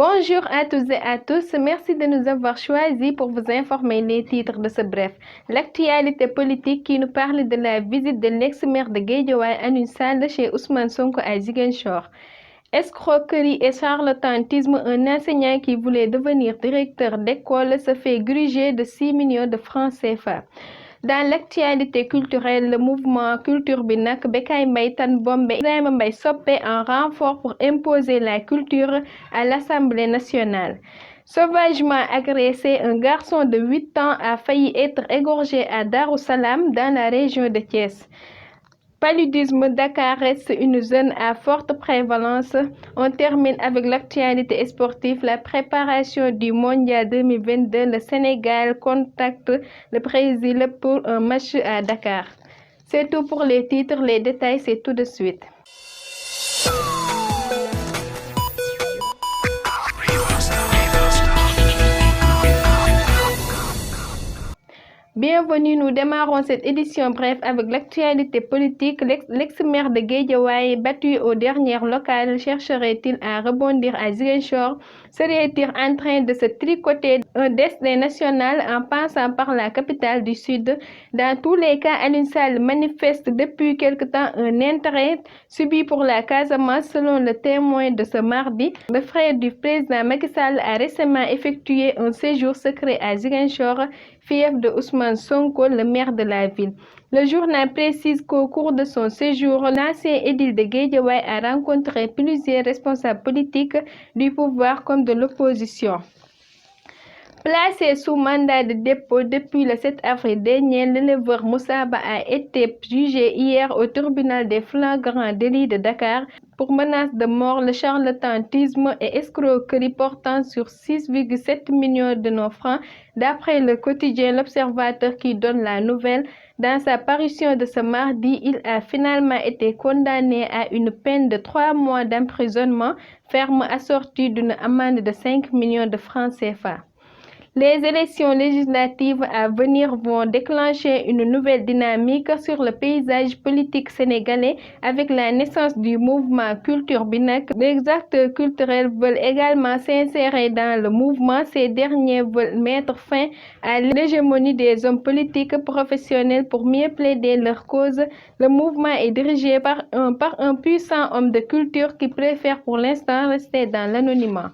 Bonjour à tous et à tous, merci de nous avoir choisis pour vous informer les titres de ce bref. L'actualité politique qui nous parle de la visite de l'ex-maire de Guédiawaye Alioune Sall chez Ousmane Sonko à Ziguinchor. Escroquerie et charlatanisme, un enseignant qui voulait devenir directeur d'école se fait gruger de 6 millions de francs CFA. Dans l'actualité culturelle, le mouvement Culture Binak, Bekay Mbaye Tan Bombe Ibrahima Mbaye Soppe en renfort pour imposer la culture à l'Assemblée nationale. Sauvagement agressé, un garçon de 8 ans a failli être égorgé à Darussalam dans la région de Thiès. Paludisme, Dakar reste une zone à forte prévalence. On termine avec l'actualité sportive, la préparation du Mondial 2022. Le Sénégal contacte le Brésil pour un match à Dakar. C'est tout pour les titres, les détails c'est tout de suite. Bienvenue, nous démarrons cette édition bref avec l'actualité politique. L'ex-maire de Guédiawaye, battu au dernier local, chercherait-il à rebondir à Ziguinchor? Serait-il en train de se tricoter un destin national en passant par la capitale du Sud? Dans tous les cas, Alioune Sall manifeste depuis quelque temps un intérêt subi pour la Casamance. Selon le témoin de ce mardi, le frère du président Macky Sall a récemment effectué un séjour secret à Ziguinchor, fief de Ousmane Sonko, le maire de la ville. Le journal précise qu'au cours de son séjour, l'ancien édile de Guédiawaye a rencontré plusieurs responsables politiques du pouvoir comme de l'opposition. Placé sous mandat de dépôt depuis le 7 avril dernier, l'éleveur Moussa Ba a été jugé hier au tribunal des flagrants délits de Dakar pour menace de mort, le charlatanisme et escroquerie portant sur 6,7 millions de nos francs, d'après le quotidien L'Observateur qui donne la nouvelle. Dans sa parution de ce mardi, il a finalement été condamné à une peine de 3 mois d'emprisonnement ferme assortie d'une amende de 5 millions de francs CFA. Les élections législatives à venir vont déclencher une nouvelle dynamique sur le paysage politique sénégalais avec la naissance du mouvement Culture Binak. Les acteurs culturels veulent également s'insérer dans le mouvement. Ces derniers veulent mettre fin à l'hégémonie des hommes politiques professionnels pour mieux plaider leur cause. Le mouvement est dirigé par un puissant homme de culture qui préfère pour l'instant rester dans l'anonymat.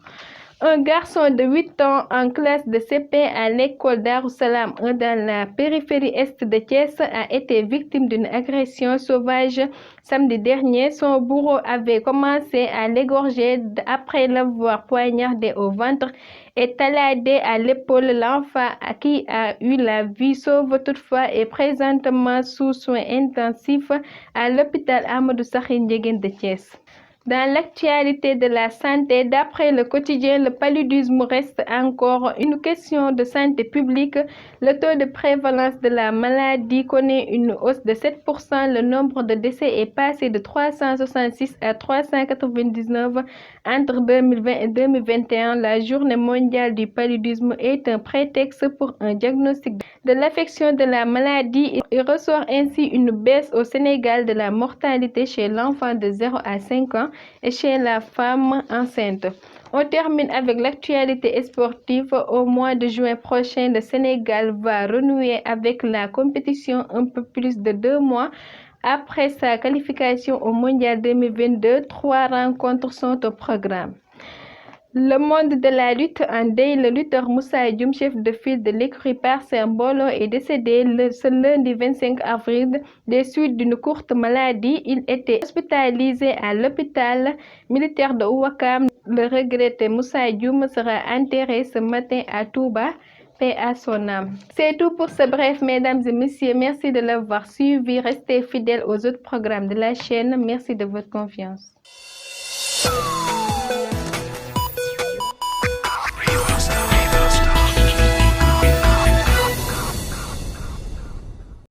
Un garçon de 8 ans en classe de CP à l'école Darussalam dans la périphérie est de Thiès a été victime d'une agression sauvage samedi dernier. Son bourreau avait commencé à l'égorger après l'avoir poignardé au ventre et taladé à l'épaule. L'enfant qui a eu la vie sauve toutefois est présentement sous soins intensifs à l'hôpital Amadou Sakhir Ndiéguène de Thiès. Dans l'actualité de la santé, d'après le quotidien, le paludisme reste encore une question de santé publique. Le taux de prévalence de la maladie connaît une hausse de 7%. Le nombre de décès est passé de 366 à 399 entre 2020 et 2021. La journée mondiale du paludisme est un prétexte pour un diagnostic de l'affection de la maladie. Il ressort ainsi une baisse au Sénégal de la mortalité chez l'enfant de 0 à 5 ans et chez la femme enceinte. On termine avec l'actualité sportive. Au mois de juin prochain, le Sénégal va renouer avec la compétition un peu plus de 2 mois après sa qualification au Mondial 2022. 3 rencontres sont au programme. Le monde de la lutte en deuil, le lutteur Moussa Dioum, chef de file de l'écurie Parcelles Mbolo, est décédé ce lundi 25 avril des suites d'une courte maladie. Il était hospitalisé à l'hôpital militaire de Ouakam. Le regretté Moussa Dioum sera enterré ce matin à Touba. Paix à son âme. C'est tout pour ce bref, mesdames et messieurs. Merci de l'avoir suivi. Restez fidèles aux autres programmes de la chaîne. Merci de votre confiance.